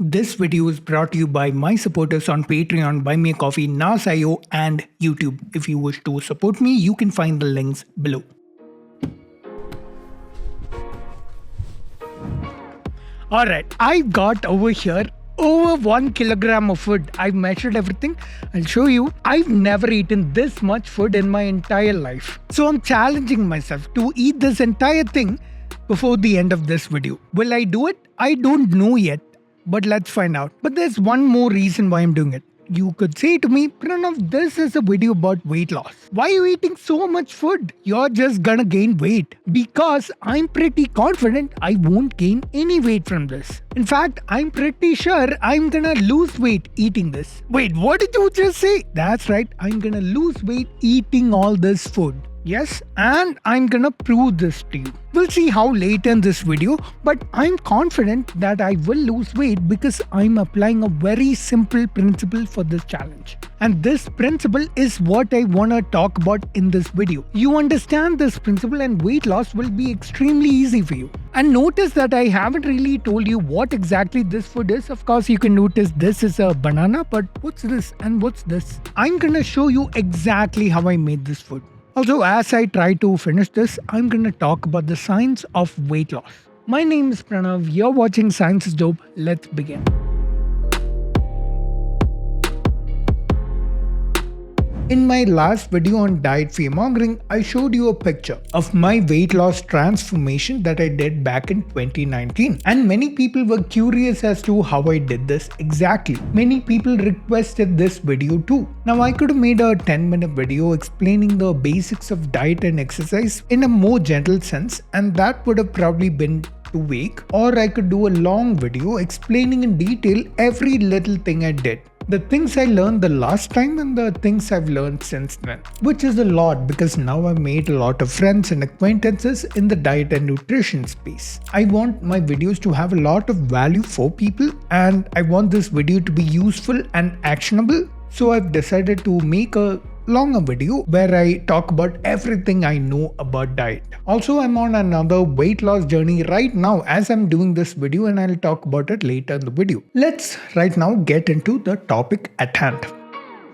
This video is brought to you by my supporters on Patreon, Buy Me a Coffee, Nas.io and YouTube. If you wish to support me, you can find the links below. Alright, I've got over here over 1 kilogram of food. I've measured everything. I'll show you. I've never eaten this much food in my entire life. So I'm challenging myself to eat this entire thing before the end of this video. Will I do it? I don't know yet. But let's find out. But there's one more reason why I'm doing it. You could say to me, Pranav, this is a video about weight loss. Why are you eating so much food? You're just gonna gain weight. Because I'm pretty confident I won't gain any weight from this. In fact, I'm pretty sure I'm gonna lose weight eating this. Wait, what did you just say? That's right, I'm gonna lose weight eating all this food. Yes, and I'm gonna prove this to you. We'll see how later in this video, but I'm confident that I will lose weight because I'm applying a very simple principle for this challenge. And this principle is what I wanna talk about in this video. You understand this principle and weight loss will be extremely easy for you. And notice that I haven't really told you what exactly this food is. Of course, you can notice this is a banana, but what's this and what's this? I'm gonna show you exactly how I made this food. Also, as I try to finish this, I'm going to talk about the science of weight loss. My name is Pranav, you're watching Science is Dope. Let's begin. In my last video on diet fearmongering, I showed you a picture of my weight loss transformation that I did back in 2019. And many people were curious as to how I did this exactly. Many people requested this video too. Now I could have made a 10-minute video explaining the basics of diet and exercise in a more gentle sense, and that would have probably been too vague. Or I could do a long video explaining in detail every little thing I did. The things I learned the last time and the things I've learned since then. Which is a lot because now I've made a lot of friends and acquaintances in the diet and nutrition space. I want my videos to have a lot of value for people and I want this video to be useful and actionable. So I've decided to make a longer video where I talk about everything I know about diet. Also, I'm on another weight loss journey right now as I'm doing this video and I'll talk about it later in the video. Let's right now get into the topic at hand.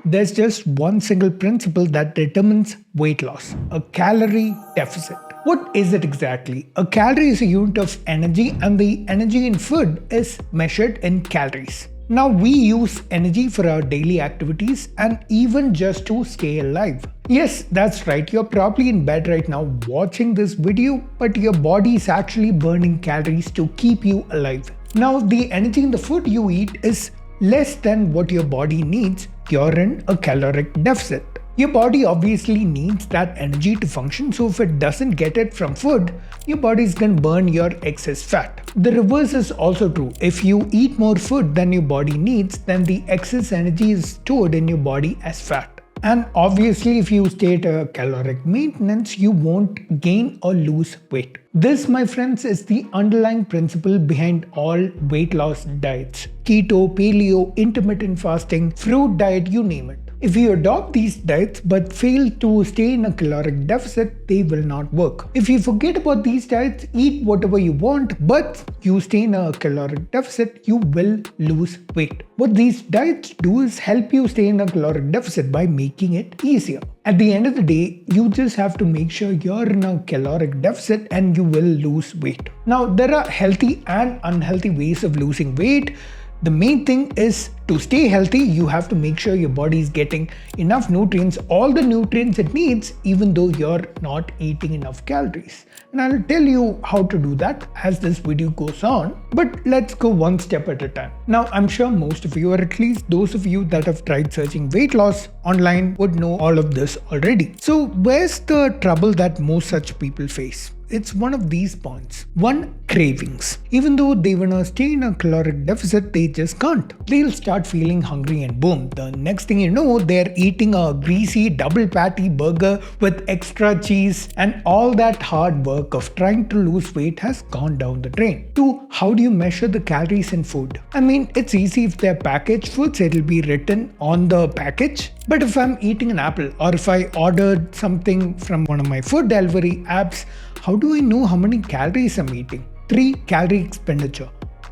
There's just one single principle that determines weight loss: a calorie deficit. What is it exactly? A calorie is a unit of energy and the energy in food is measured in calories. Now we use energy for our daily activities and even just to stay alive. Yes, that's right, you're probably in bed right now watching this video, but your body is actually burning calories to keep you alive. Now the energy in the food you eat is less than what your body needs. You're in a caloric deficit. Your body obviously needs that energy to function, so if it doesn't get it from food, your body is going to burn your excess fat. The reverse is also true. If you eat more food than your body needs, then the excess energy is stored in your body as fat. And obviously, if you stay at a caloric maintenance, you won't gain or lose weight. This, my friends, is the underlying principle behind all weight loss diets. Keto, paleo, intermittent fasting, fruit diet, you name it. If you adopt these diets but fail to stay in a caloric deficit, they will not work. If you forget about these diets, eat whatever you want, but you stay in a caloric deficit, you will lose weight. What these diets do is help you stay in a caloric deficit by making it easier. At the end of the day, you just have to make sure you're in a caloric deficit and you will lose weight. Now, there are healthy and unhealthy ways of losing weight. The main thing is to stay healthy, you have to make sure your body is getting enough nutrients, all the nutrients it needs, even though you're not eating enough calories. And I'll tell you how to do that as this video goes on, but let's go one step at a time. Now, I'm sure most of you, or at least those of you that have tried searching weight loss online, would know all of this already. So where's the trouble that most such people face? It's one of these points. One, cravings. Even though they wanna stay in a caloric deficit, they just can't. They'll start feeling hungry and boom, the next thing you know, they're eating a greasy double patty burger with extra cheese, and all that hard work of trying to lose weight has gone down the drain. 2, how do you measure the calories in food? I mean, it's easy if they're packaged foods, it'll be written on the package. But if I'm eating an apple or if I ordered something from one of my food delivery apps, how do I know how many calories I'm eating? 3, calorie expenditure.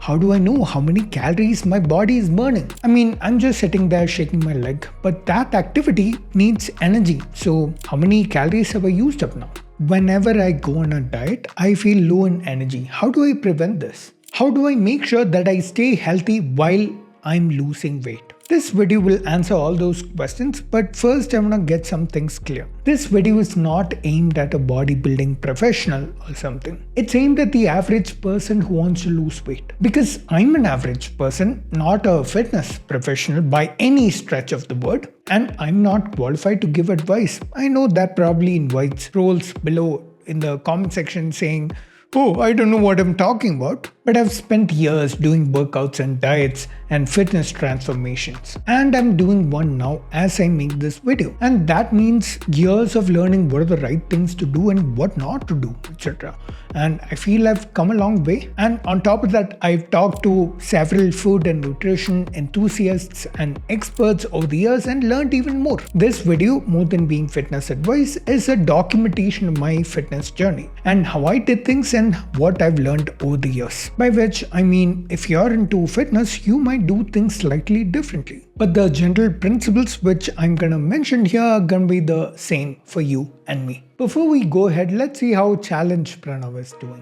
how do I know how many calories my body is burning? I mean, I'm just sitting there shaking my leg, but that activity needs energy. So how many calories have I used up now? Whenever I go on a diet, I feel low in energy. How do I prevent this? How do I make sure that I stay healthy while I'm losing weight? This video will answer all those questions, but first I want to get some things clear. This video is not aimed at a bodybuilding professional or something. It's aimed at the average person who wants to lose weight. Because I'm an average person, not a fitness professional by any stretch of the word, and I'm not qualified to give advice. I know that probably invites trolls below in the comment section saying, "Oh, I don't know what I'm talking about." But I've spent years doing workouts and diets and fitness transformations. And I'm doing one now as I make this video. And that means years of learning what are the right things to do and what not to do, etc. And I feel I've come a long way. And on top of that, I've talked to several food and nutrition enthusiasts and experts over the years and learned even more. This video, more than being fitness advice, is a documentation of my fitness journey and how I did things and what I've learned over the years. By which I mean, if you're into fitness, you might do things slightly differently. But the general principles which I'm gonna mention here are gonna be the same for you and me. Before we go ahead, let's see how Challenge Pranav is doing.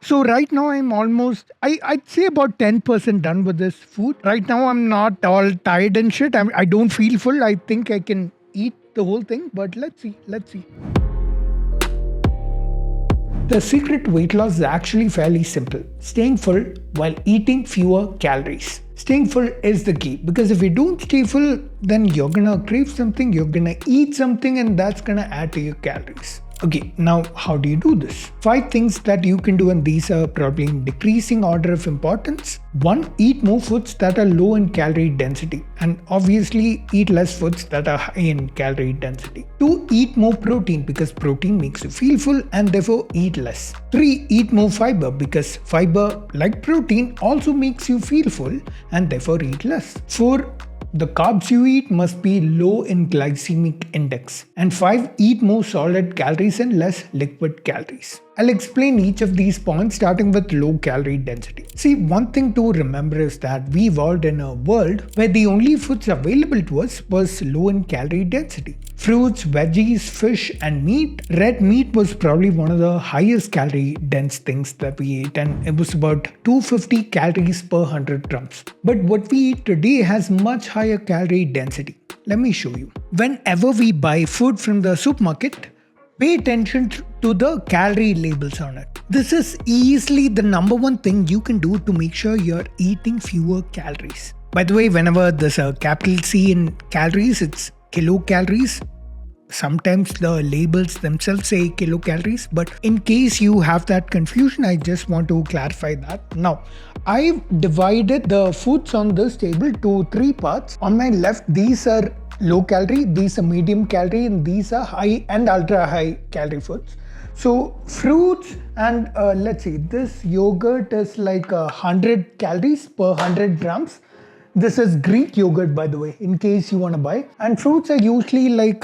So right now I'm almost, I'd say about 10% done with this food. Right now I'm not all tired and shit. I don't feel full. I think I can eat the whole thing, but let's see. The secret weight loss is actually fairly simple. Staying full while eating fewer calories. Staying full is the key, because if you don't stay full, then you're gonna crave something, you're gonna eat something, and that's gonna add to your calories. Okay, now how do you do this? 5 things that you can do, and these are probably in decreasing order of importance. 1. Eat more foods that are low in calorie density, and obviously eat less foods that are high in calorie density. 2. Eat more protein, because protein makes you feel full and therefore eat less. 3. Eat more fiber, because fiber, like protein, also makes you feel full and therefore eat less. 4. The carbs you eat must be low in glycemic index. And 5. Eat more solid calories and less liquid calories. I'll explain each of these points starting with low calorie density. See, one thing to remember is that we evolved in a world where the only foods available to us was low in calorie density. Fruits, veggies, fish and meat. Red meat was probably one of the highest calorie dense things that we ate, and it was about 250 calories per 100 grams. But what we eat today has much higher calorie density. Let me show you. Whenever we buy food from the supermarket, pay attention to the calorie labels on it. This is easily the number one thing you can do to make sure you're eating fewer calories. By the way, whenever there's a capital C in calories, it's kilocalories. Sometimes the labels themselves say kilocalories, but in case you have that confusion, I just want to clarify that. Now, I've divided the foods on this table to 3 parts. On my left, these are low calorie, these are medium calorie, and these are high and ultra high calorie foods. So fruits and let's see, this yogurt is like 100 calories per 100 grams. This is Greek yogurt, by the way, in case you want to buy. And fruits are usually like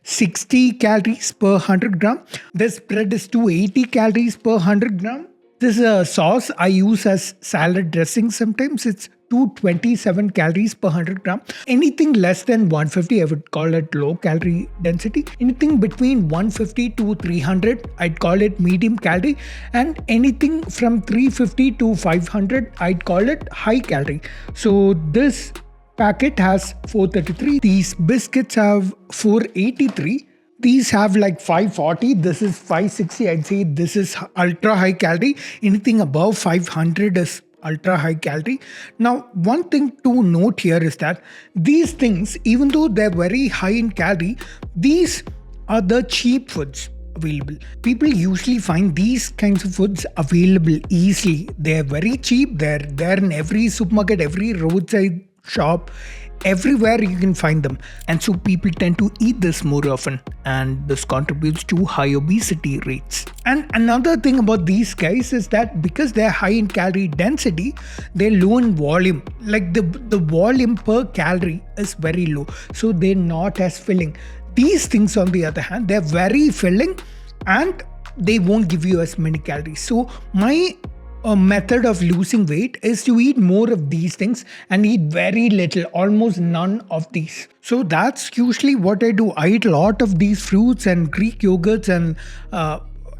60 calories per 100 gram. This bread is 280 calories per 100 gram. This is a sauce I use as salad dressing sometimes. It's 227 calories per 100 gram. Anything less than 150, I would call it low calorie density. Anything between 150 to 300, I'd call it medium calorie. And anything from 350 to 500, I'd call it high calorie. So this packet has 433. These biscuits have 483. These have like 540. This is 560. I'd say this is ultra high calorie. Anything above 500 is ultra high calorie. Now, one thing to note here is that these things, even though they're very high in calorie, these are the cheap foods available. People usually find these kinds of foods available easily. They're very cheap. They're there in every supermarket, every roadside shop. Everywhere you can find them, and so people tend to eat this more often, and this contributes to high obesity rates. And another thing about these guys is that because they're high in calorie density, they're low in volume. Like the volume per calorie is very low, so they're not as filling. These things, on the other hand, they're very filling and they won't give you as many calories. So my A method of losing weight is to eat more of these things and eat very little, almost none of these. So that's usually what I do. I eat a lot of these fruits and Greek yogurts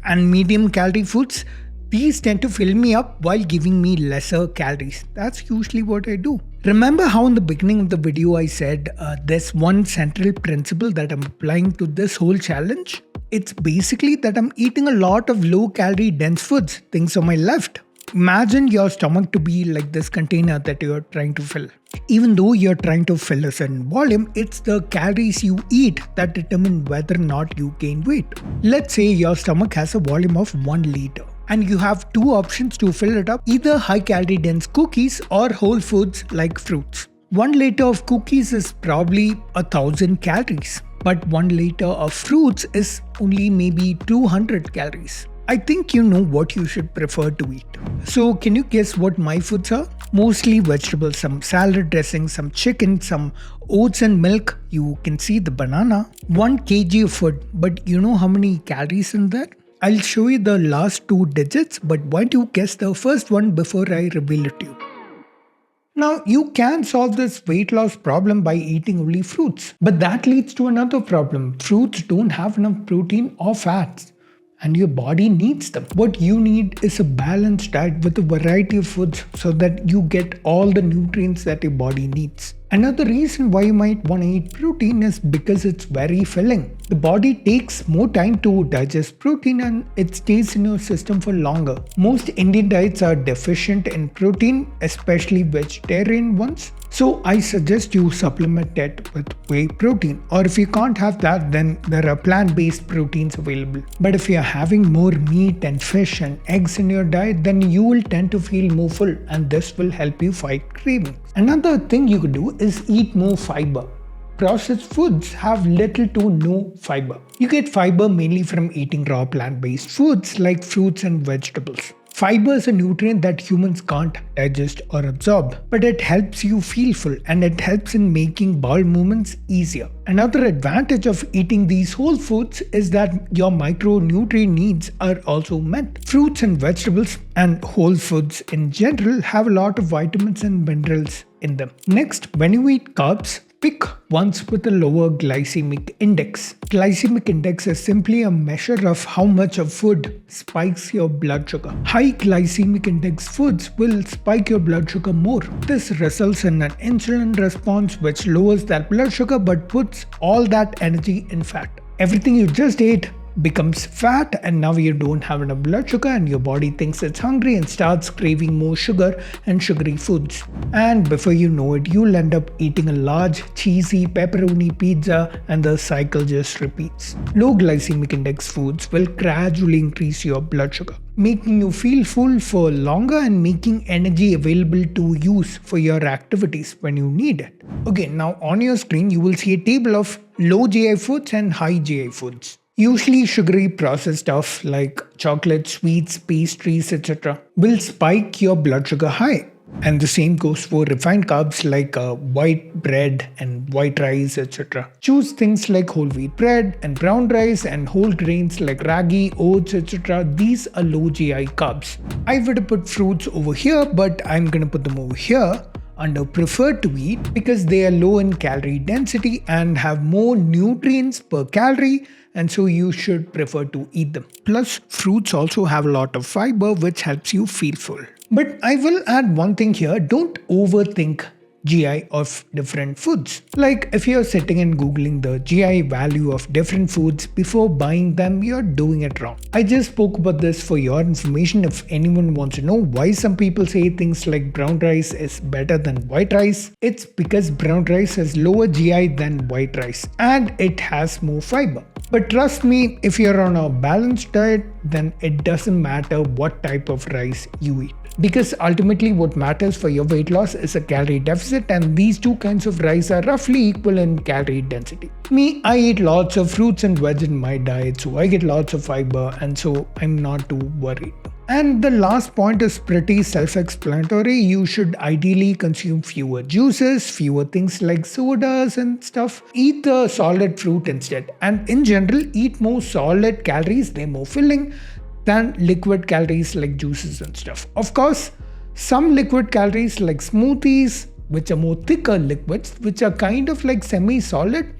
and medium calorie foods. These tend to fill me up while giving me lesser calories. That's usually what I do. Remember how in the beginning of the video I said there's one central principle that I'm applying to this whole challenge? It's basically that I'm eating a lot of low calorie dense foods, things on my left. Imagine your stomach to be like this container that you're trying to fill. Even though you're trying to fill a certain volume, it's the calories you eat that determine whether or not you gain weight. Let's say your stomach has a volume of 1 liter. And you have two options to fill it up, either high calorie dense cookies or whole foods like fruits. 1 liter of cookies is probably 1000 calories, but 1 liter of fruits is only maybe 200 calories. I think you know what you should prefer to eat. So can you guess what my foods are? Mostly vegetables, some salad dressing, some chicken, some oats and milk. You can see the banana. 1 kg of food, but you know how many calories in that? I'll show you the last 2 digits, but why don't you guess the first one before I reveal it to you? Now, you can solve this weight loss problem by eating only fruits, but that leads to another problem. Fruits don't have enough protein or fats, and your body needs them. What you need is a balanced diet with a variety of foods so that you get all the nutrients that your body needs. Another reason why you might want to eat protein is because it's very filling. The body takes more time to digest protein and it stays in your system for longer. Most Indian diets are deficient in protein, especially vegetarian ones. So I suggest you supplement it with whey protein, or if you can't have that, then there are plant-based proteins available. But if you're having more meat and fish and eggs in your diet, then you will tend to feel more full, and this will help you fight cravings. Another thing you could do is eat more fiber. Processed foods have little to no fiber. You get fiber mainly from eating raw plant-based foods like fruits and vegetables. Fiber is a nutrient that humans can't digest or absorb, but it helps you feel full and it helps in making bowel movements easier. Another advantage of eating these whole foods is that your micronutrient needs are also met. Fruits and vegetables and whole foods in general have a lot of vitamins and minerals in them. Next, when you eat carbs, pick ones with a lower glycemic index. Glycemic index is simply a measure of how much of food spikes your blood sugar. High glycemic index foods will spike your blood sugar more. This results in an insulin response which lowers that blood sugar but puts all that energy in fat. Everything you just ate becomes fat and now you don't have enough blood sugar and your body thinks it's hungry and starts craving more sugar and sugary foods. And before you know it, you'll end up eating a large cheesy pepperoni pizza and the cycle just repeats. Low glycemic index foods will gradually increase your blood sugar, making you feel full for longer and making energy available to use for your activities when you need it. Okay, now on your screen you will see a table of low GI foods and high GI foods. Usually sugary processed stuff like chocolate, sweets, pastries, etc. will spike your blood sugar high. And the same goes for refined carbs like white bread and white rice, etc. Choose things like whole wheat bread and brown rice and whole grains like ragi, oats, etc. These are low GI carbs. I would have put fruits over here, but I'm gonna put them over here under preferred to eat because they are low in calorie density and have more nutrients per calorie, and so you should prefer to eat them. Plus, fruits also have a lot of fiber which helps you feel full. But I will add one thing here, don't overthink GI of different foods. Like if you're sitting and googling the GI value of different foods before buying them, you're doing it wrong. I just spoke about this for your information. If anyone wants to know why some people say things like brown rice is better than white rice, it's because brown rice has lower GI than white rice and it has more fiber. But trust me, if you're on a balanced diet, then it doesn't matter what type of rice you eat. Because ultimately what matters for your weight loss is a calorie deficit, and these two kinds of rice are roughly equal in calorie density. Me, I eat lots of fruits and veg in my diet, so I get lots of fiber and so I'm not too worried. And the last point is pretty self-explanatory. You should ideally consume fewer juices, fewer things like sodas and stuff. Eat the solid fruit instead. And in general, eat more solid calories, they're more filling. than liquid calories like juices and stuff. Of course, some liquid calories like smoothies, which are more thicker liquids, which are kind of like semi-solid,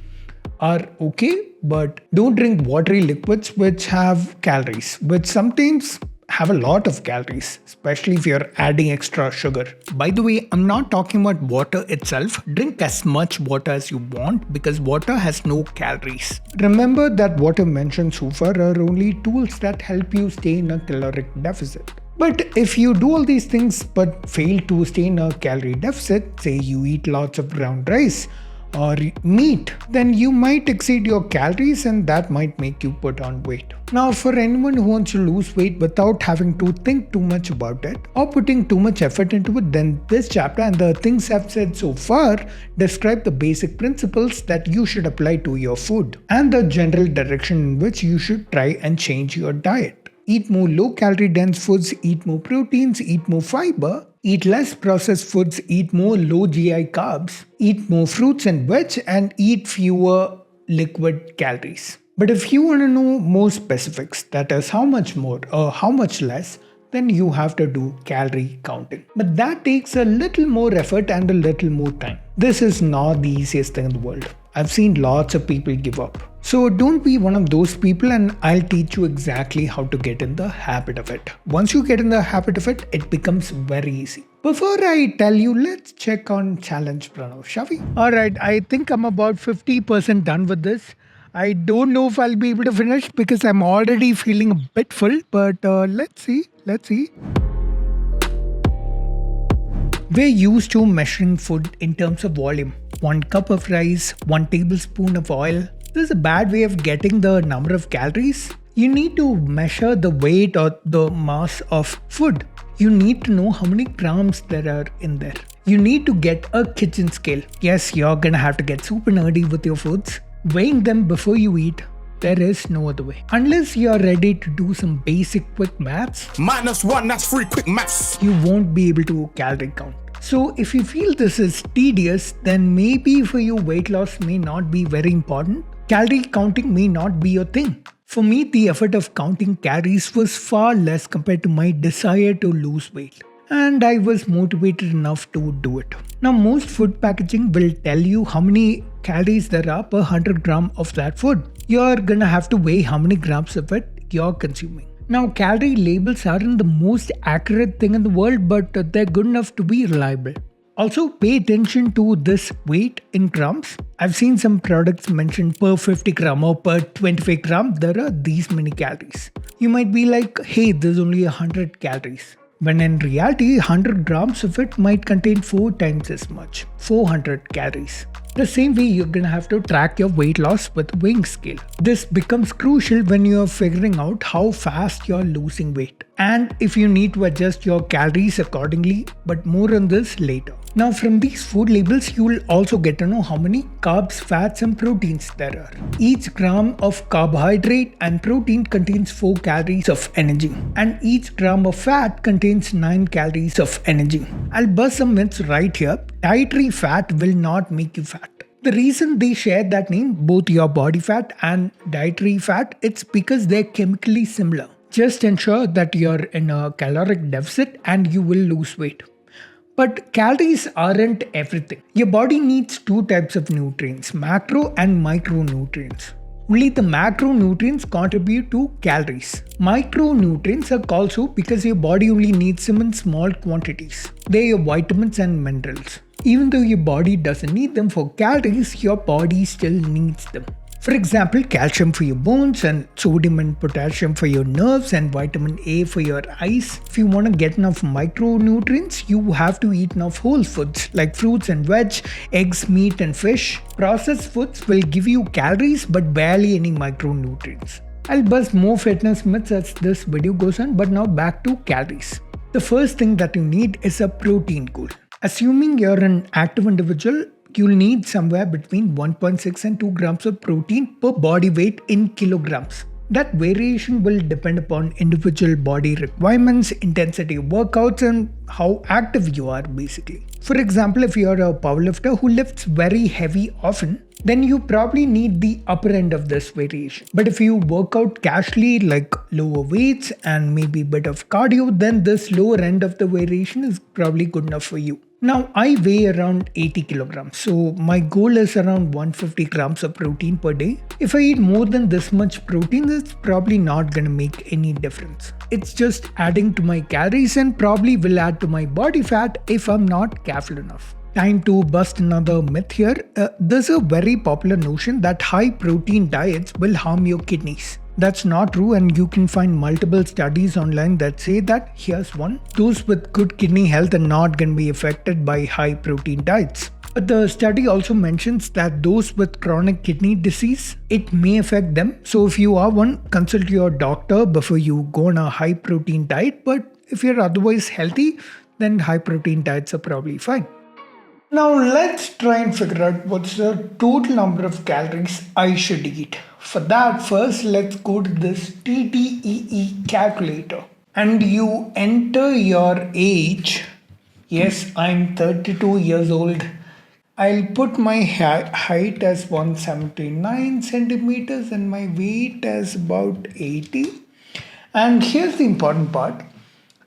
are okay, but don't drink watery liquids which have calories, which sometimes have a lot of calories, especially if you're adding extra sugar. By the way, I'm not talking about water itself. Drink as much water as you want because water has no calories. Remember that what I mentioned so far are only tools that help you stay in a caloric deficit. But if you do all these things but fail to stay in a calorie deficit, say you eat lots of brown rice or meat, then you might exceed your calories and that might make you put on weight. Now, for anyone who wants to lose weight without having to think too much about it or putting too much effort into it, then this chapter and the things I've said so far describe the basic principles that you should apply to your food and the general direction in which you should try and change your diet. Eat more low-calorie dense foods, eat more proteins, eat more fiber, eat less processed foods, eat more low GI carbs, eat more fruits and veg, and eat fewer liquid calories. But if you want to know more specifics, that is how much more or how much less, then you have to do calorie counting. But that takes a little more effort and a little more time. This is not the easiest thing in the world. I've seen lots of people give up. So don't be one of those people and I'll teach you exactly how to get in the habit of it. Once you get in the habit of it, it becomes very easy. Before I tell you, let's check on challenge Pranav, shall we? Alright, I think I'm about 50% done with this. I don't know if I'll be able to finish because I'm already feeling a bit full, but let's see. We're used to measuring food in terms of volume. 1 cup of rice, 1 tablespoon of oil. This is a bad way of getting the number of calories. You need to measure the weight or the mass of food. You need to know how many grams there are in there. You need to get a kitchen scale. Yes, you're gonna have to get super nerdy with your foods. Weighing them before you eat. There is no other way. Unless you're ready to do some basic quick maths. -1, that's free quick maths. You won't be able to calorie count. So if you feel this is tedious, then maybe for you weight loss may not be very important. Calorie counting may not be your thing. For me, the effort of counting calories was far less compared to my desire to lose weight. And I was motivated enough to do it. Now, most food packaging will tell you how many calories there are per 100 gram of that food. You're gonna have to weigh how many grams of it you're consuming. Now, calorie labels aren't the most accurate thing in the world, but they're good enough to be reliable. Also, pay attention to this weight in grams. I've seen some products mentioned per 50 gram or per 25 gram, there are these many calories. You might be like, hey, there's only 100 calories. When in reality, 100 grams of it might contain 4 times as much, 400 calories. The same way, you're gonna have to track your weight loss with weighing scale. This becomes crucial when you're figuring out how fast you're losing weight and if you need to adjust your calories accordingly, but more on this later. Now, from these food labels, you'll also get to know how many carbs, fats and proteins there are. Each gram of carbohydrate and protein contains 4 calories of energy and each gram of fat contains 9 calories of energy. I'll bust some myths right here. Dietary fat will not make you fat. The reason they share that name, both your body fat and dietary fat, it's because they're chemically similar. Just ensure that you're in a caloric deficit and you will lose weight. But calories aren't everything. Your body needs 2 types of nutrients, macro and micronutrients. Only the macronutrients contribute to calories. Micronutrients are called so because your body only needs them in small quantities. They're your vitamins and minerals. Even though your body doesn't need them for calories, your body still needs them. For example, calcium for your bones and sodium and potassium for your nerves and vitamin A for your eyes. If you want to get enough micronutrients, you have to eat enough whole foods like fruits and veg, eggs, meat and fish. Processed foods will give you calories but barely any micronutrients. I'll bust more fitness myths as this video goes on, but now back to calories. The first thing that you need is a protein goal. Assuming you're an active individual, you'll need somewhere between 1.6 and 2 grams of protein per body weight in kilograms. That variation will depend upon individual body requirements, intensity of workouts, and how active you are basically. For example, if you're a powerlifter who lifts very heavy often, then you probably need the upper end of this variation. But if you work out casually like lower weights and maybe a bit of cardio, then this lower end of the variation is probably good enough for you. Now, I weigh around 80 kilograms, so my goal is around 150 grams of protein per day. If I eat more than this much protein, it's probably not gonna make any difference. It's just adding to my calories and probably will add to my body fat if I'm not careful enough. Time to bust another myth here. There's a very popular notion that high protein diets will harm your kidneys. That's not true, and you can find multiple studies online that say that. Here's one. Those with good kidney health are not going to be affected by high protein diets. But the study also mentions that those with chronic kidney disease, it may affect them. So if you are one, consult your doctor before you go on a high protein diet. But if you're otherwise healthy, then high protein diets are probably fine. Now let's try and figure out what's the total number of calories I should eat. For that, first let's go to this TDEE calculator and you enter your age. Yes, I'm 32 years old. I'll put my height as 179 centimeters and my weight as about 80. And here's the important part.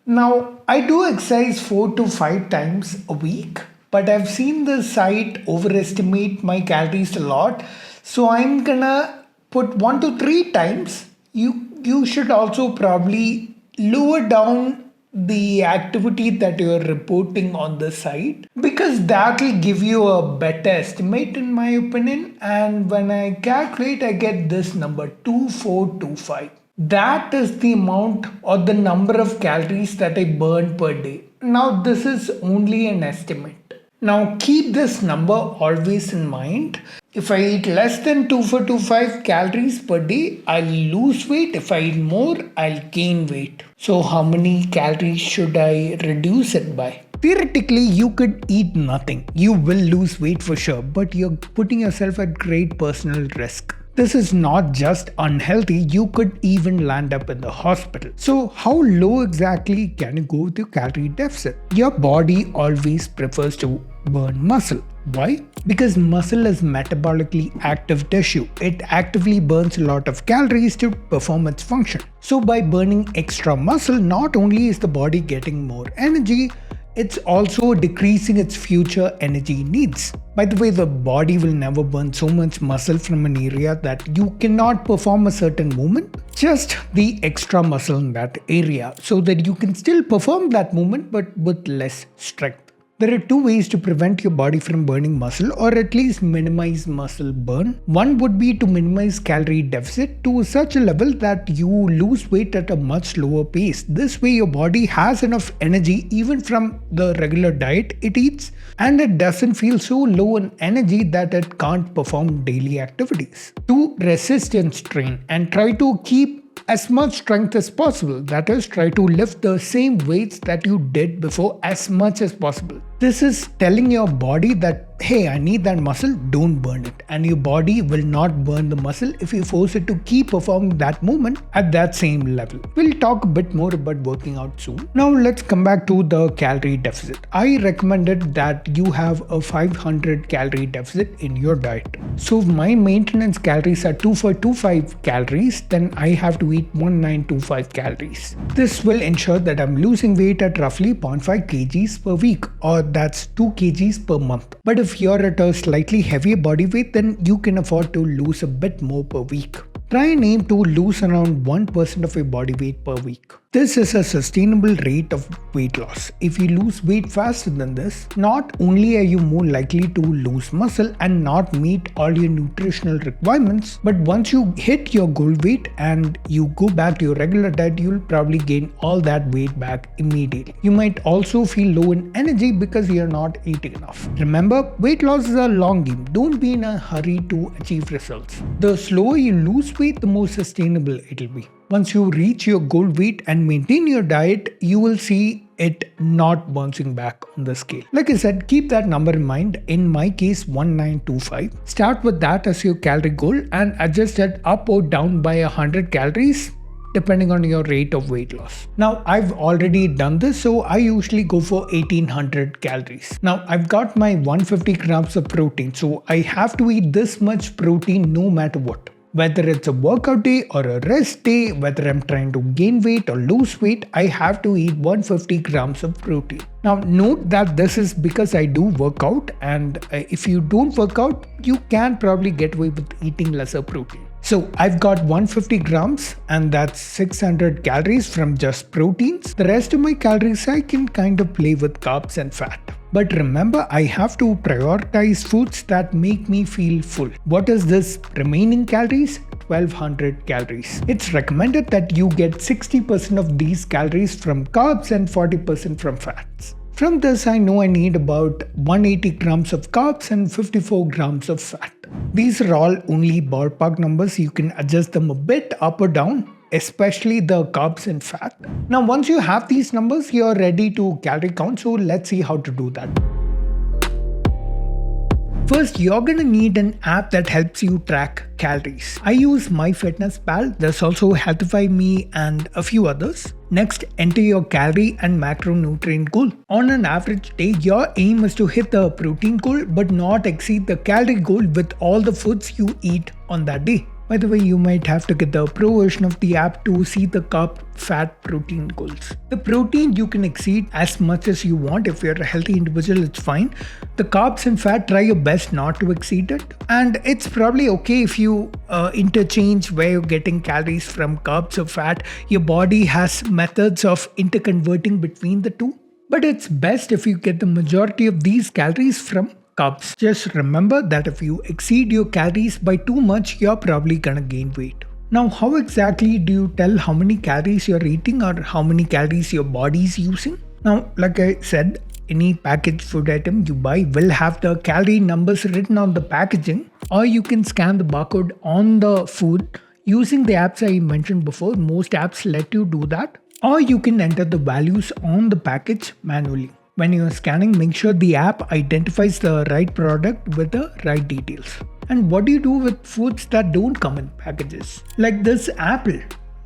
Now, I do exercise 4 to 5 times a week. But I've seen the site overestimate my calories a lot. So I'm gonna put 1 to 3 times. You should also probably lower down the activity that you're reporting on the site, because that will give you a better estimate in my opinion. And when I calculate, I get this number 2425. That is the amount or the number of calories that I burn per day. Now this is only an estimate. Now keep this number always in mind. If I eat less than 2425 calories per day, I'll lose weight. If I eat more, I'll gain weight. So how many calories should I reduce it by? Theoretically, you could eat nothing. You will lose weight for sure, but you're putting yourself at great personal risk. This is not just unhealthy, you could even land up in the hospital. So how low exactly can you go with your calorie deficit? Your body always prefers to burn muscle. Why? Because muscle is metabolically active tissue. It actively burns a lot of calories to perform its function. So by burning extra muscle, not only is the body getting more energy, it's also decreasing its future energy needs. By the way, the body will never burn so much muscle from an area that you cannot perform a certain movement, just the extra muscle in that area, so that you can still perform that movement but with less strength. There are 2 ways to prevent your body from burning muscle, or at least minimize muscle burn. One would be to minimize calorie deficit to such a level that you lose weight at a much slower pace. This way your body has enough energy even from the regular diet it eats, and it doesn't feel so low in energy that it can't perform daily activities. 2. Resistance train and try to keep as much strength as possible. That is, try to lift the same weights that you did before as much as possible. This is telling your body that, hey, I need that muscle, don't burn it. And your body will not burn the muscle if you force it to keep performing that movement at that same level. We'll talk a bit more about working out soon. Now let's come back to the calorie deficit. I recommended that you have a 500 calorie deficit in your diet. So if my maintenance calories are 2425 calories, then I have to eat 1925 calories. This will ensure that I'm losing weight at roughly 0.5 kgs per week, or that's 2 kgs per month. But if you're at a slightly heavier body weight, then you can afford to lose a bit more per week. Try and aim to lose around 1% of your body weight per week. This is a sustainable rate of weight loss. If you lose weight faster than this, not only are you more likely to lose muscle and not meet all your nutritional requirements, but once you hit your goal weight and you go back to your regular diet, you'll probably gain all that weight back immediately. You might also feel low in energy because you're not eating enough. Remember, weight loss is a long game. Don't be in a hurry to achieve results. The slower you lose weight, the more sustainable it'll be. Once you reach your goal weight and maintain your diet, you will see it not bouncing back on the scale. Like I said, keep that number in mind. In my case, 1925. Start with that as your calorie goal and adjust it up or down by 100 calories depending on your rate of weight loss. Now, I've already done this, so I usually go for 1800 calories. Now, I've got my 150 grams of protein, so I have to eat this much protein no matter what. Whether it's a workout day or a rest day, whether I'm trying to gain weight or lose weight, I have to eat 150 grams of protein. Now note that this is because I do work out, and if you don't work out, you can probably get away with eating lesser protein. So I've got 150 grams and that's 600 calories from just proteins. The rest of my calories I can kind of play with carbs and fat. But remember, I have to prioritize foods that make me feel full. What is this remaining calories? 1200 calories. It's recommended that you get 60% of these calories from carbs and 40% from fats. From this, I know I need about 180 grams of carbs and 54 grams of fat. These are all only ballpark numbers. You can adjust them a bit up or down, especially the carbs and fat. Now, once you have these numbers, you're ready to calorie count. So let's see how to do that. First, you're gonna need an app that helps you track calories. I use MyFitnessPal. There's also Healthify Me and a few others. Next, enter your calorie and macronutrient goal. On an average day, your aim is to hit the protein goal but not exceed the calorie goal with all the foods you eat on that day. By the way, you might have to get the pro version of the app to see the carb, fat, protein goals. The protein you can exceed as much as you want. If you're a healthy individual, it's fine. The carbs and fat, try your best not to exceed it. And it's probably okay if you interchange where you're getting calories from carbs or fat. Your body has methods of interconverting between the two. But it's best if you get the majority of these calories from carbs. Just remember that if you exceed your calories by too much, you're probably gonna gain weight. Now, how exactly do you tell how many calories you're eating or how many calories your body is using? Now, like I said, any packaged food item you buy will have the calorie numbers written on the packaging, or you can scan the barcode on the food using the apps I mentioned before. Most apps let you do that, or you can enter the values on the package manually. When you're scanning, make sure the app identifies the right product with the right details. And what do you do with foods that don't come in packages? Like this apple.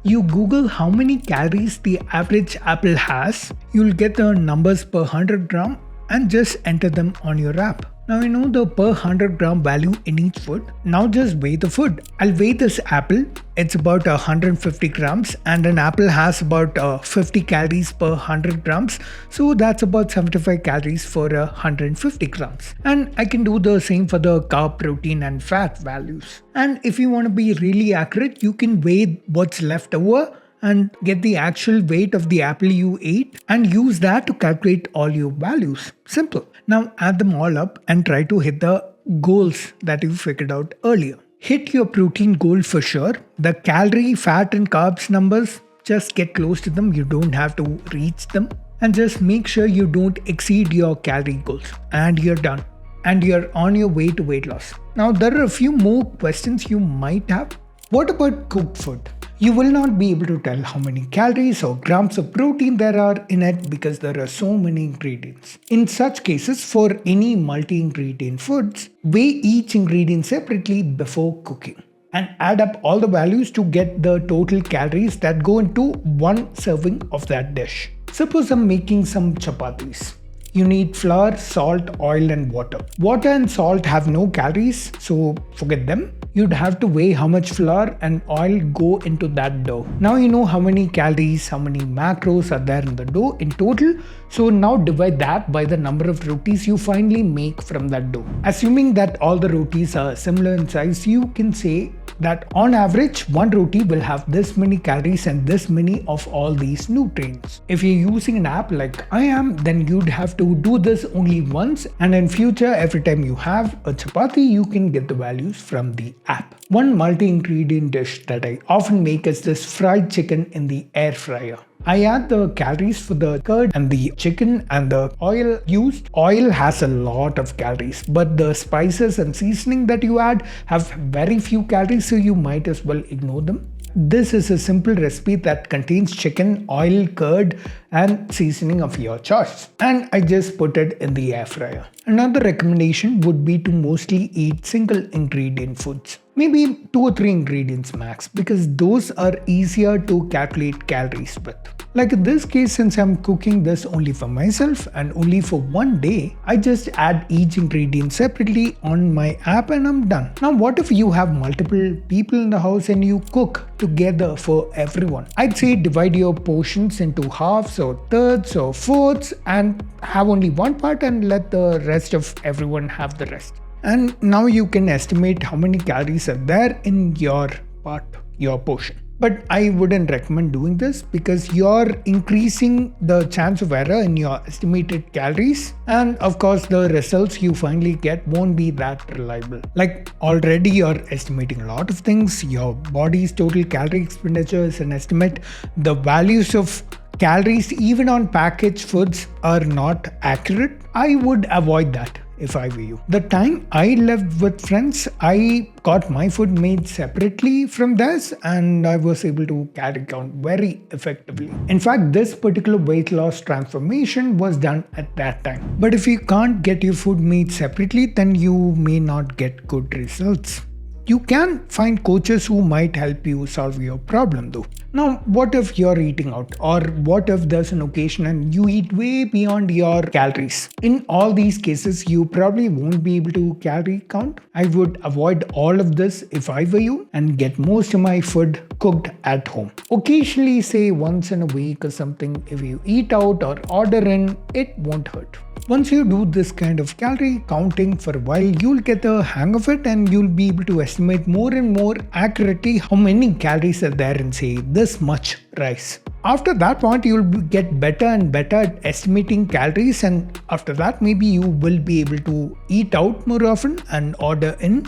You Google how many calories the average apple has, you'll get the numbers per 100 gram and just enter them on your app. Now you know the per 100 gram value in each food. Now just weigh the food. I'll weigh this apple. It's about 150 grams and an apple has about 50 calories per 100 grams. So that's about 75 calories for 150 grams. And I can do the same for the carb, protein and fat values. And if you want to be really accurate, you can weigh what's left over and get the actual weight of the apple you ate and use that to calculate all your values. Simple. Now add them all up and try to hit the goals that you figured out earlier. Hit your protein goal for sure. The calorie, fat and carbs numbers, just get close to them. You don't have to reach them. And just make sure you don't exceed your calorie goals. And you're done. And you're on your way to weight loss. Now there are a few more questions you might have. What about cooked food? You will not be able to tell how many calories or grams of protein there are in it because there are so many ingredients. In such cases, for any multi-ingredient foods, weigh each ingredient separately before cooking and add up all the values to get the total calories that go into one serving of that dish. Suppose I'm making some chapatis. You need flour, salt, oil and water. Water and salt have no calories, so forget them. You'd have to weigh how much flour and oil go into that dough. Now you know how many calories, how many macros are there in the dough in total. So now divide that by the number of rotis you finally make from that dough. Assuming that all the rotis are similar in size, you can say that on average, one roti will have this many calories and this many of all these nutrients. If you're using an app like I am, then you'd have to do this only once, and in future, every time you have a chapati, you can get the values from the app. One multi-ingredient dish that I often make is this fried chicken in the air fryer. I add the calories for the curd and the chicken and the oil used. Oil has a lot of calories, but the spices and seasoning that you add have very few calories, so you might as well ignore them. This is a simple recipe that contains chicken, oil, curd and seasoning of your choice. And I just put it in the air fryer. Another recommendation would be to mostly eat single ingredient foods. Maybe 2 or 3 ingredients max, because those are easier to calculate calories with. Like in this case, since I'm cooking this only for myself and only for one day, I just add each ingredient separately on my app and I'm done. Now, what if you have multiple people in the house and you cook together for everyone? I'd say divide your portions into halves or thirds or fourths and have only one part and let the rest of everyone have the rest. And now you can estimate how many calories are there in your part, your portion. But I wouldn't recommend doing this because you're increasing the chance of error in your estimated calories. And of course, the results you finally get won't be that reliable. Like already you're estimating a lot of things. Your body's total calorie expenditure is an estimate. The values of calories, even on packaged foods, are not accurate. I would avoid that if I were you. The time I lived with friends, I got my food made separately from theirs and I was able to calorie count very effectively. In fact, this particular weight loss transformation was done at that time. But if you can't get your food made separately, then you may not get good results. You can find coaches who might help you solve your problem though. Now, what if you're eating out, or what if there's an occasion and you eat way beyond your calories? In all these cases, you probably won't be able to calorie count. I would avoid all of this if I were you and get most of my food cooked at home. Occasionally, say once in a week or something, if you eat out or order in, it won't hurt. Once you do this kind of calorie counting for a while, you'll get the hang of it and you'll be able to estimate more and more accurately how many calories are there in, say, this much rice. After that point, you'll get better and better at estimating calories, and after that, maybe you will be able to eat out more often and order in.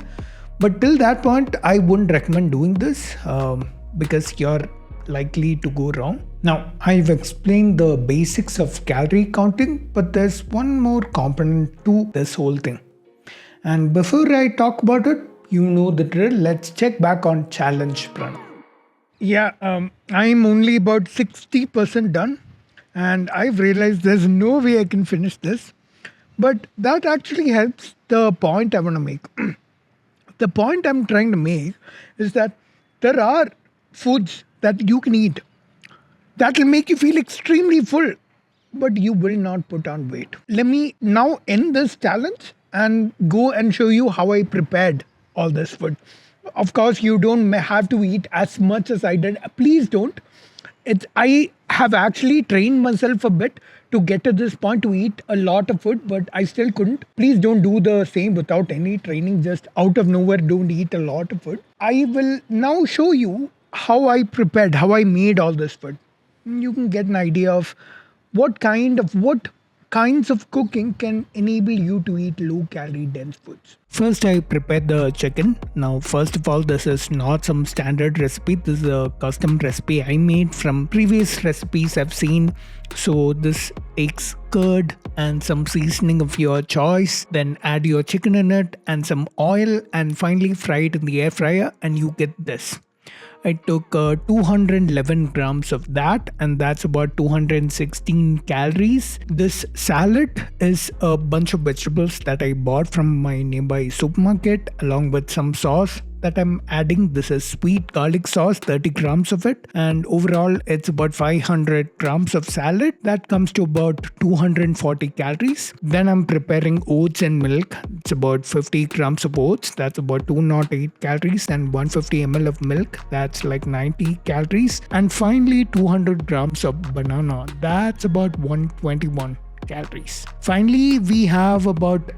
But till that point, I wouldn't recommend doing this because you're likely to go wrong. Now, I've explained the basics of calorie counting, but there's one more component to this whole thing. And before I talk about it, you know the drill. Let's check back on challenge Pranav. Yeah, I'm only about 60% done, and I've realized there's no way I can finish this. But that actually helps the point I want to make. The point I'm trying to make is that there are foods that you can eat that will make you feel extremely full, but you will not put on weight. Let me now end this challenge and go and show you how I prepared all this food. Of course, you don't have to eat as much as I did. Please don't. I have actually trained myself a bit to get to this point to eat a lot of food, but I still couldn't. Please don't do the same without any training. Just out of nowhere, don't eat a lot of food. I will now show you how I prepared, how I made all this food. You can get an idea of what kinds of cooking can enable you to eat low calorie dense foods. First, I prepared the chicken. Now, first of all, this is not some standard recipe. This is a custom recipe I made from previous recipes I've seen. So this takes curd and some seasoning of your choice. Then add your chicken in it and some oil and finally fry it in the air fryer and you get this. I took 211 grams of that, and that's about 216 calories. This salad is a bunch of vegetables that I bought from my nearby supermarket along with some sauce that I'm adding. This is sweet garlic sauce, 30 grams of it, and overall it's about 500 grams of salad. That comes to about 240 calories. Then I'm preparing oats and milk. It's about 50 grams of oats. That's about 208 calories, and 150 ml of milk. That's like 90 calories. And finally 200 grams of banana. That's about 121 calories. Finally, we have about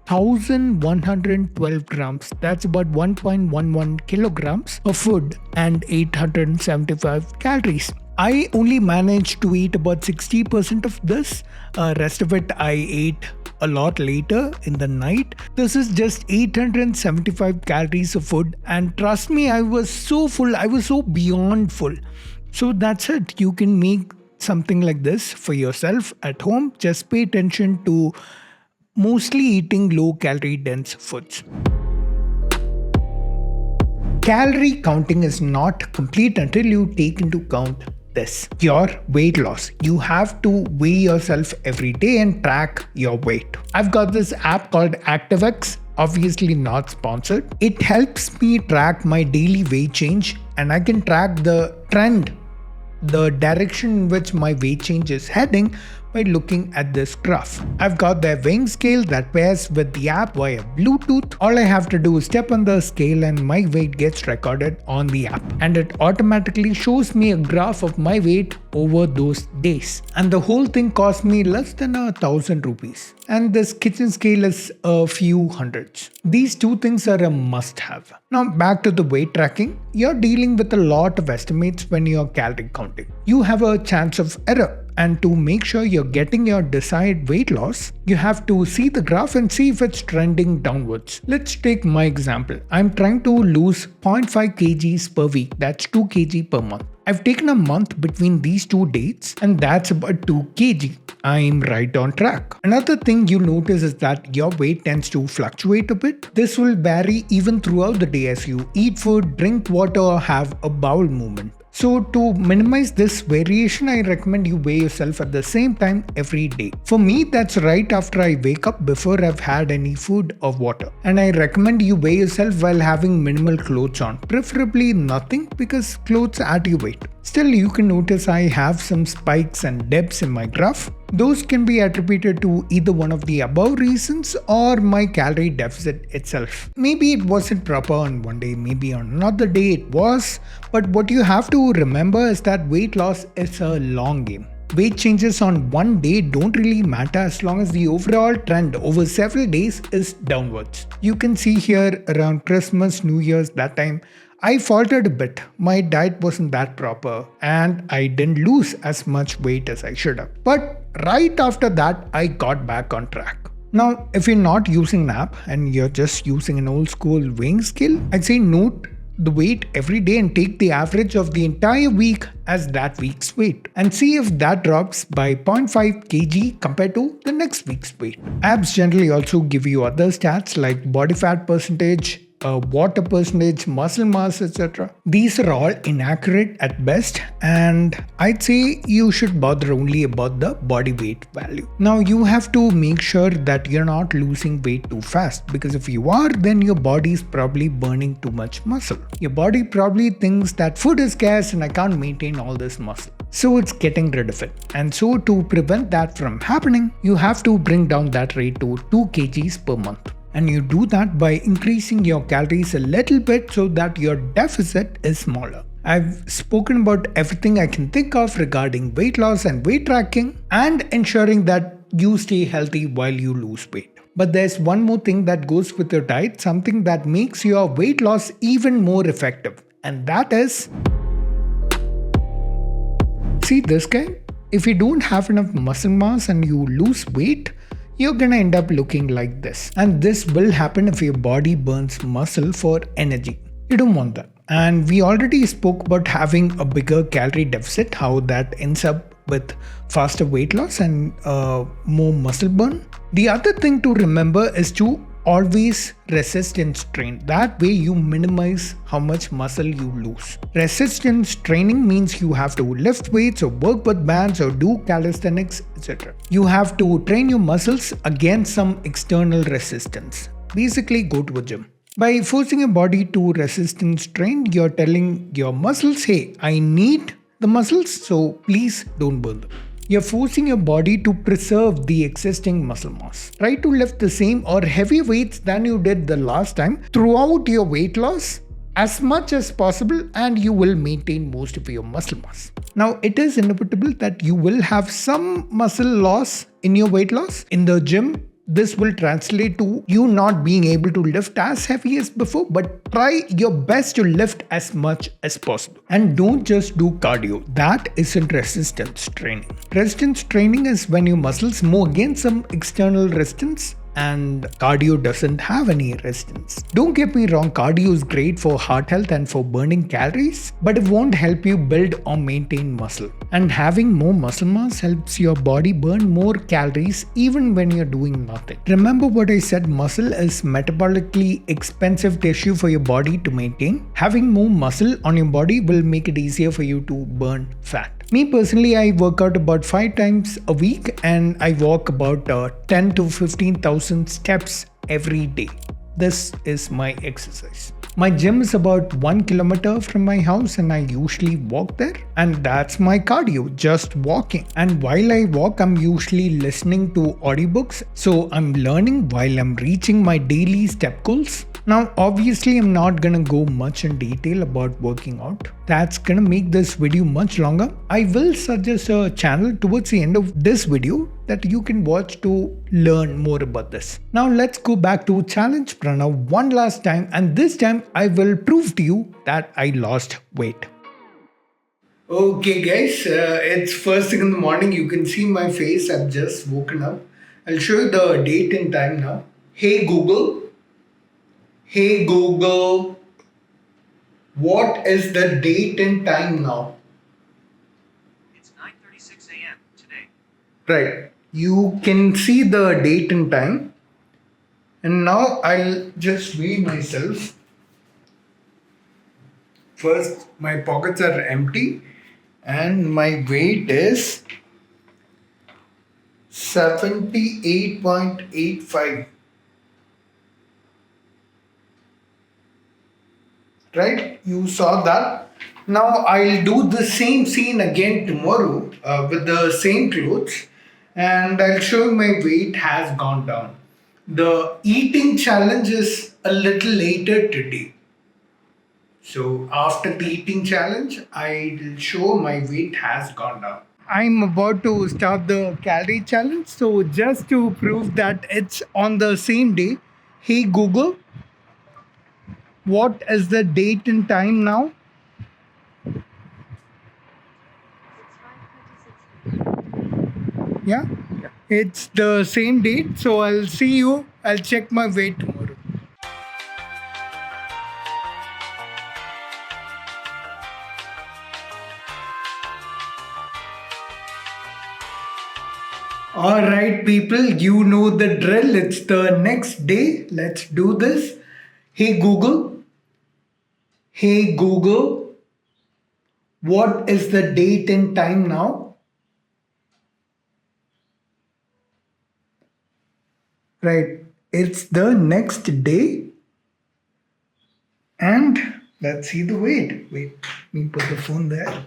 1,112 grams. That's about 1.11 kilograms of food and 875 calories. I only managed to eat about 60% of this. Rest of it I ate a lot later in the night. This is just 875 calories of food, and trust me, I was so full. I was so beyond full. So that's it. You can make something like this for yourself at home. Just pay attention to mostly eating low calorie dense foods. Calorie counting is not complete until you take into account this: your weight loss. You have to weigh yourself every day and track your weight. I've got this app called ActiveX. obviously not sponsored. It helps me track my daily weight change, and I can track the trend, the direction in which my weight change is heading by looking at this graph. I've got the weighing scale that pairs with the app via Bluetooth. All I have to do is step on the scale and my weight gets recorded on the app, and it automatically shows me a graph of my weight over those days. And the whole thing cost me less than 1,000 rupees. And this kitchen scale is a few hundreds. These two things are a must have. Now back to the weight tracking. You're dealing with a lot of estimates when you're calorie counting. You have a chance of error. And to make sure you're getting your desired weight loss, you have to see the graph and see if it's trending downwards. Let's take my example. I'm trying to lose 0.5 kgs per week. That's 2 kg per month. I've taken a month between these two dates, and that's about 2 kg. I'm right on track. Another thing you notice is that your weight tends to fluctuate a bit. This will vary even throughout the day as you eat food, drink water, or have a bowel movement. So to minimize this variation, I recommend you weigh yourself at the same time every day. For me, that's right after I wake up before I've had any food or water. And I recommend you weigh yourself while having minimal clothes on, preferably nothing because clothes add to your weight. Still, you can notice I have some spikes and dips in my graph. Those can be attributed to either one of the above reasons or my calorie deficit itself. Maybe it wasn't proper on one day, maybe on another day it was, but what you have to remember is that weight loss is a long game. Weight changes on one day don't really matter as long as the overall trend over several days is downwards. You can see here around Christmas, New Year's, that time, I faltered a bit. My diet wasn't that proper and I didn't lose as much weight as I should have. But right after that, I got back on track. Now, if you're not using an app and you're just using an old school weighing scale, I'd say note the weight every day and take the average of the entire week as that week's weight and see if that drops by 0.5 kg compared to the next week's weight. Apps generally also give you other stats like body fat percentage, water percentage, muscle mass, etc. These are all inaccurate at best, and I'd say you should bother only about the body weight value. Now you have to make sure that you're not losing weight too fast, because if you are, then your body is probably burning too much muscle. Your body probably thinks that food is scarce and I can't maintain all this muscle, so it's getting rid of it. And so to prevent that from happening, you have to bring down that rate to 2 kgs per month. And you do that by increasing your calories a little bit so that your deficit is smaller. I've spoken about everything I can think of regarding weight loss and weight tracking and ensuring that you stay healthy while you lose weight. But there's one more thing that goes with your diet, something that makes your weight loss even more effective. And that is, see this guy? If you don't have enough muscle mass and you lose weight, you're gonna end up looking like this. And this will happen if your body burns muscle for energy. You don't want that. And we already spoke about having a bigger calorie deficit, how that ends up with faster weight loss and more muscle burn. The other thing to remember is to always resistance train. That way you minimize how much muscle you lose. Resistance training means you have to lift weights or work with bands or do calisthenics, etc. You have to train your muscles against some external resistance. Basically, go to a gym. By forcing your body to resistance train, you're telling your muscles, hey, I need the muscles, so please don't burn them. You're forcing your body to preserve the existing muscle mass. Try to lift the same or heavier weights than you did the last time throughout your weight loss as much as possible, and you will maintain most of your muscle mass. Now, it is inevitable that you will have some muscle loss in your weight loss. In the gym, this will translate to you not being able to lift as heavy as before, but try your best to lift as much as possible. And don't just do cardio. That isn't resistance training. Resistance training is when your muscles move against some external resistance, and cardio doesn't have any resistance. Don't get me wrong, cardio is great for heart health and for burning calories, but it won't help you build or maintain muscle. And having more muscle mass helps your body burn more calories even when you're doing nothing. Remember what I said, muscle is metabolically expensive tissue for your body to maintain. Having more muscle on your body will make it easier for you to burn fat. Me personally, I work out about 5 times a week and I walk about 10 to 15,000 steps every day. this is my exercise. My gym is about 1 kilometer from my house and I usually walk there, and that's my cardio, just walking. And while I walk, I'm usually listening to audiobooks, so I'm learning while I'm reaching my daily step goals. Now, obviously, I'm not gonna go much in detail about working out. That's gonna make this video much longer. I will suggest a channel towards the end of this video that you can watch to learn more about this. Now, let's go back to Challenge Pranav one last time, and this time I will prove to you that I lost weight. Okay guys, it's first thing in the morning. You can see my face. I've just woken up. I'll show you the date and time now. Hey Google, what is the date and time now? It's 9:36 a.m. today. Right, you can see the date and time. And now I'll just weigh myself. First, my pockets are empty and my weight is 78.85. Right, you saw that. Now I'll do the same scene again tomorrow with the same clothes, and I'll show you my weight has gone down. The eating challenge is a little later today. So after the eating challenge, I'll show my weight has gone down. I'm about to start the calorie challenge. So just to prove that it's on the same day, hey Google, what is the date and time now? Yeah, it's the same date. So I'll see you. I'll check my weight tomorrow. Alright people, you know the drill. It's the next day. Let's do this. Hey Google, what is the date and time now? Right, it's the next day. And let's see the weight. Wait, let me put the phone there.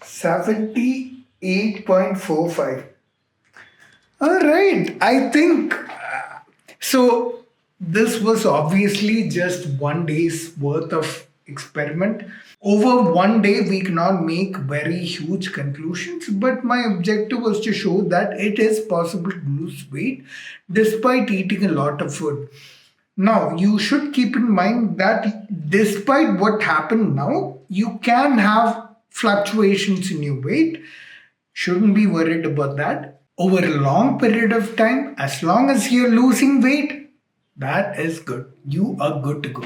$78.45. All right, I think so. This was obviously just one day's worth of experiment. Over one day, we cannot make very huge conclusions, but my objective was to show that it is possible to lose weight despite eating a lot of food. Now, you should keep in mind that despite what happened now, you can have fluctuations in your weight. Shouldn't be worried about that. Over a long period of time, as long as you're losing weight, that is good. You are good to go.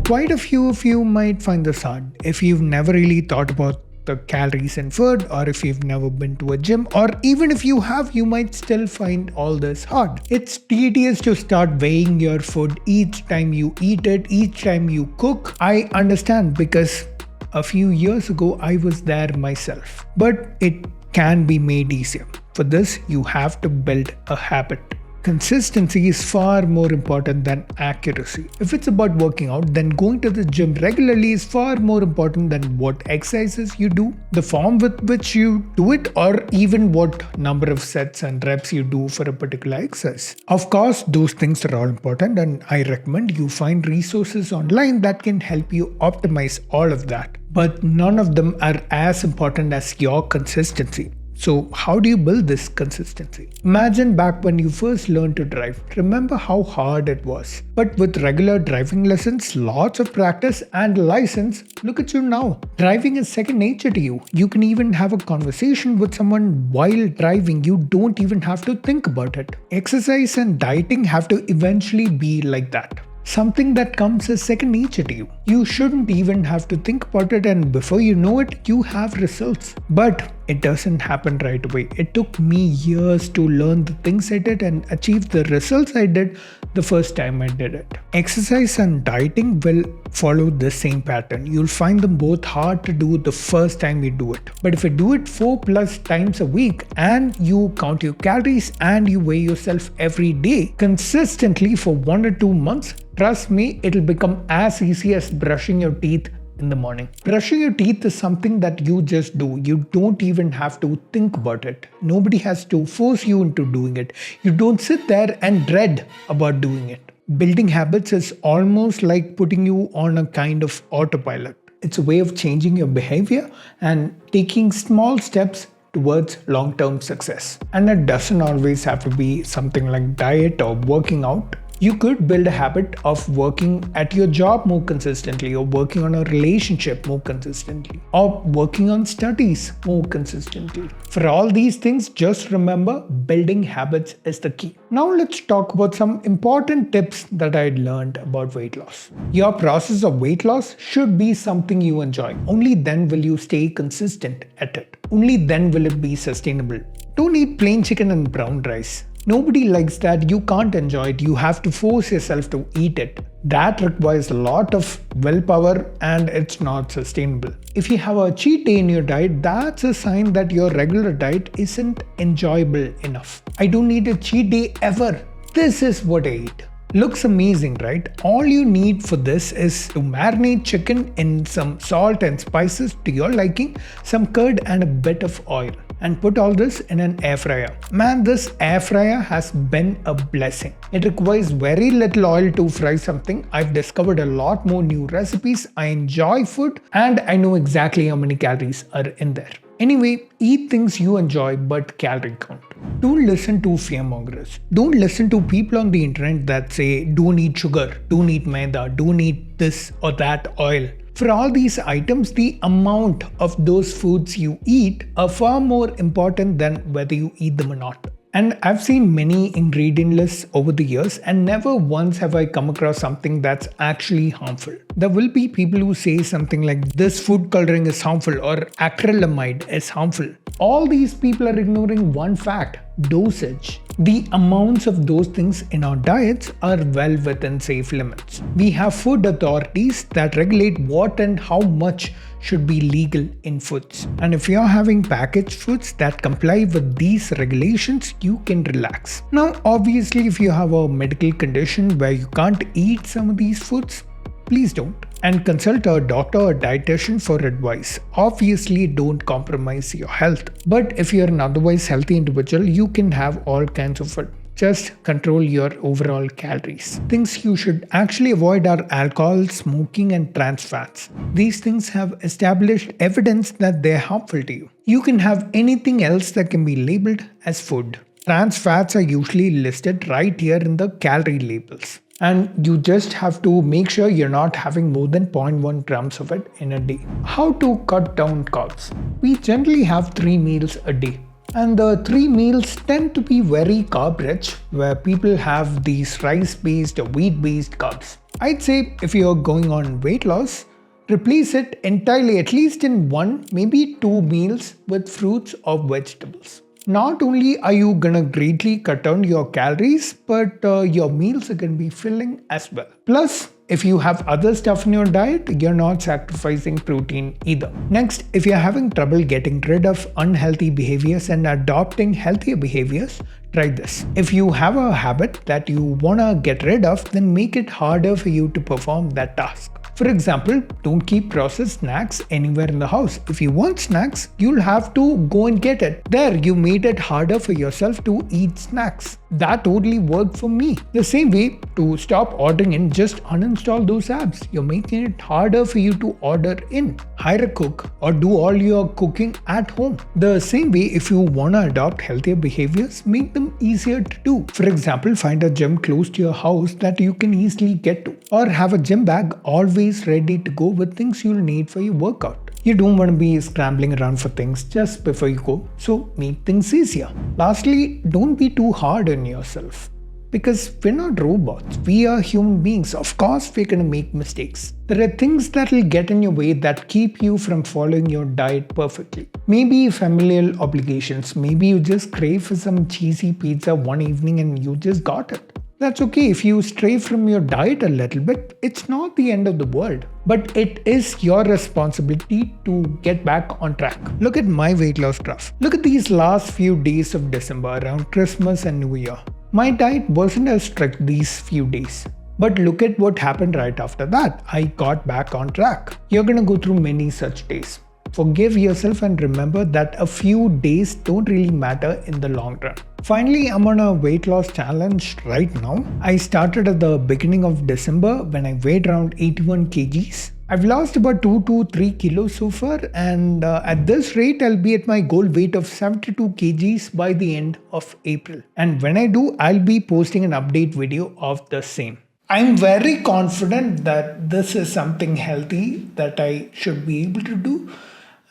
Quite a few of you might find this hard if you've never really thought about the calories in food, or if you've never been to a gym, or even if you have, you might still find all this hard. It's tedious to start weighing your food each time you eat it, each time you cook. I understand, because a few years ago I was there myself. But it can be made easier. For this, you have to build a habit. Consistency is far more important than accuracy. If it's about working out, then going to the gym regularly is far more important than what exercises you do, the form with which you do it, or even what number of sets and reps you do for a particular exercise. Of course, those things are all important, and I recommend you find resources online that can help you optimize all of that. But none of them are as important as your consistency. So how do you build this consistency? Imagine back when you first learned to drive. Remember how hard it was. But with regular driving lessons, lots of practice and license, look at you now. Driving is second nature to you. You can even have a conversation with someone while driving. You don't even have to think about it. Exercise and dieting have to eventually be like that. Something that comes as second nature to you. You shouldn't even have to think about it, and before you know it, you have results. But it doesn't happen right away. It took me years to learn the things I did and achieve the results I did the first time I did it. Exercise and dieting will follow the same pattern. You'll find them both hard to do the first time you do it. But if you do it 4+ times a week and you count your calories and you weigh yourself every day consistently for 1 or 2 months, trust me, it'll become as easy as brushing your teeth in the morning. Brushing your teeth is something that you just do. You don't even have to think about it. Nobody has to force you into doing it. You don't sit there and dread about doing it. Building habits is almost like putting you on a kind of autopilot. It's a way of changing your behavior and taking small steps towards long-term success. And it doesn't always have to be something like diet or working out. You could build a habit of working at your job more consistently, or working on a relationship more consistently, or working on studies more consistently. For all these things, just remember, building habits is the key. Now let's talk about some important tips that I learned about weight loss. Your process of weight loss should be something you enjoy. Only then will you stay consistent at it. Only then will it be sustainable. Don't eat plain chicken and brown rice. Nobody likes that. You can't enjoy it. You have to force yourself to eat it. That requires a lot of willpower and it's not sustainable. If you have a cheat day in your diet, that's a sign that your regular diet isn't enjoyable enough. I don't need a cheat day ever. This is what I eat. Looks amazing, right? All you need for this is to marinate chicken in some salt and spices to your liking, some curd and a bit of oil, and put all this in an air fryer. Man, this air fryer has been a blessing. It requires very little oil to fry something. I've discovered a lot more new recipes. I enjoy food and I know exactly how many calories are in there. Anyway, eat things you enjoy but calorie count. Don't listen to fearmongers. Don't listen to people on the internet that say don't eat sugar, don't eat maida, don't eat this or that oil. For all these items, the amount of those foods you eat are far more important than whether you eat them or not. And I've seen many ingredient lists over the years and never once have I come across something that's actually harmful. There will be people who say something like this food coloring is harmful or acrylamide is harmful. All these people are ignoring one fact: dosage. The amounts of those things in our diets are well within safe limits. We have food authorities that regulate what and how much should be legal in foods. And if you're having packaged foods that comply with these regulations, you can relax. Now, obviously, if you have a medical condition where you can't eat some of these foods, please don't. And consult a doctor or dietitian for advice. Obviously, don't compromise your health. But if you're an otherwise healthy individual, you can have all kinds of food. Just control your overall calories. Things you should actually avoid are alcohol, smoking, and trans fats. These things have established evidence that they're harmful to you. You can have anything else that can be labeled as food. Trans fats are usually listed right here in the calorie labels. And you just have to make sure you're not having more than 0.1 grams of it in a day. How to cut down carbs? We generally have 3 meals a day. And the 3 meals tend to be very carb rich, where people have these rice-based or wheat-based carbs. I'd say if you're going on weight loss, replace it entirely, at least in 1, maybe 2 meals with fruits or vegetables. Not only are you gonna greatly cut down your calories, but your meals are gonna be filling as well. Plus, if you have other stuff in your diet, you're not sacrificing protein either. Next, if you're having trouble getting rid of unhealthy behaviors and adopting healthier behaviors, try this. If you have a habit that you wanna get rid of, then make it harder for you to perform that task. For example, don't keep processed snacks anywhere in the house. If you want snacks, you'll have to go and get it. There, you made it harder for yourself to eat snacks. That totally worked for me. The same way, to stop ordering in, just uninstall those apps. You're making it harder for you to order in. Hire a cook or do all your cooking at home. The same way, if you want to adopt healthier behaviors, make them easier to do. For example, find a gym close to your house that you can easily get to. Or have a gym bag always ready to go with things you'll need for your workout. You don't want to be scrambling around for things just before you go, so make things easier. Lastly, don't be too hard on yourself. Because we're not robots, we are human beings. Of course, we're gonna make mistakes. There are things that will get in your way that keep you from following your diet perfectly. Maybe familial obligations, maybe you just crave for some cheesy pizza one evening and you just got it. That's okay if you stray from your diet a little bit, it's not the end of the world. But it is your responsibility to get back on track. Look at my weight loss graph. Look at these last few days of December around Christmas and New Year. My diet wasn't as strict these few days. But look at what happened right after that. I got back on track. You're gonna go through many such days. Forgive yourself and remember that a few days don't really matter in the long run. Finally, I'm on a weight loss challenge right now. I started at the beginning of December when I weighed around 81 kgs. I've lost about 2 to 3 kilos so far, and at this rate, I'll be at my goal weight of 72 kgs by the end of April. And when I do, I'll be posting an update video of the same. I'm very confident that this is something healthy that I should be able to do.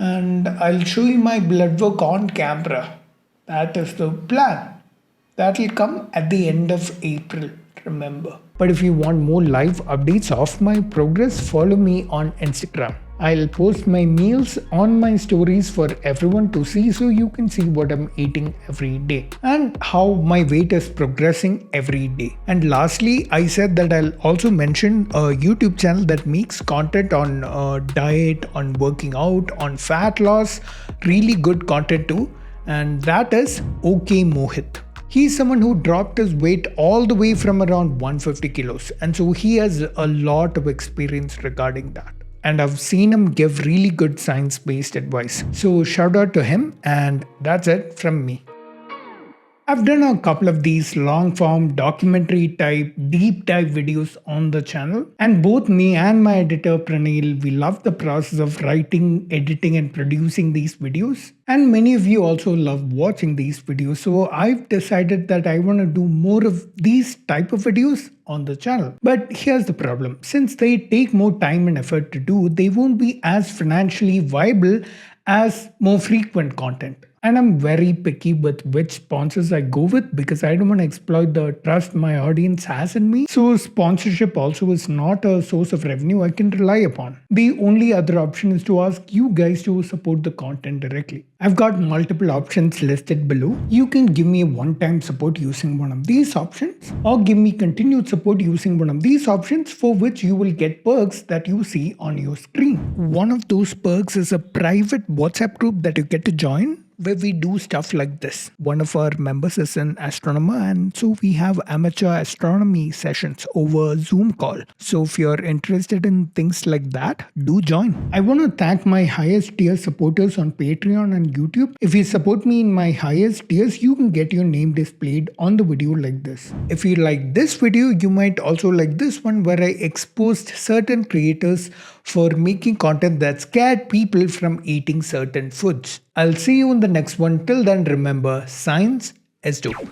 And I'll show you my blood work on camera. That is the plan. That will come at the end of April, remember. But if you want more live updates of my progress, follow me on Instagram. I'll post my meals on my stories for everyone to see so you can see what I'm eating every day and how my weight is progressing every day. And lastly, I said that I'll also mention a YouTube channel that makes content on diet, on working out, on fat loss, really good content too. And that is OK Mohit. He's someone who dropped his weight all the way from around 150 kilos. And so he has a lot of experience regarding that. And I've seen him give really good science-based advice. So shout out to him, and that's it from me. I've done a couple of these long form documentary type deep dive videos on the channel, and both me and my editor Pranil, we love the process of writing, editing and producing these videos, and many of you also love watching these videos. So I've decided that I want to do more of these type of videos on the channel. But here's the problem: since they take more time and effort to do, they won't be as financially viable as more frequent content. And I'm very picky with which sponsors I go with because I don't want to exploit the trust my audience has in me. So sponsorship also is not a source of revenue I can rely upon. The only other option is to ask you guys to support the content directly. I've got multiple options listed below. You can give me a one-time support using one of these options, or give me continued support using one of these options, for which you will get perks that you see on your screen. One of those perks is a private WhatsApp group that you get to join, where we do stuff like this. One of our members is an astronomer, and so we have amateur astronomy sessions over Zoom call. So if you're interested in things like that, do join. I want to thank my highest tier supporters on Patreon and YouTube. If you support me in my highest tiers, you can get your name displayed on the video like this. If you like this video, you might also like this one, where I exposed certain creators for making content that scared people from eating certain foods. I'll see you in the next one. Till then, remember, science is dope.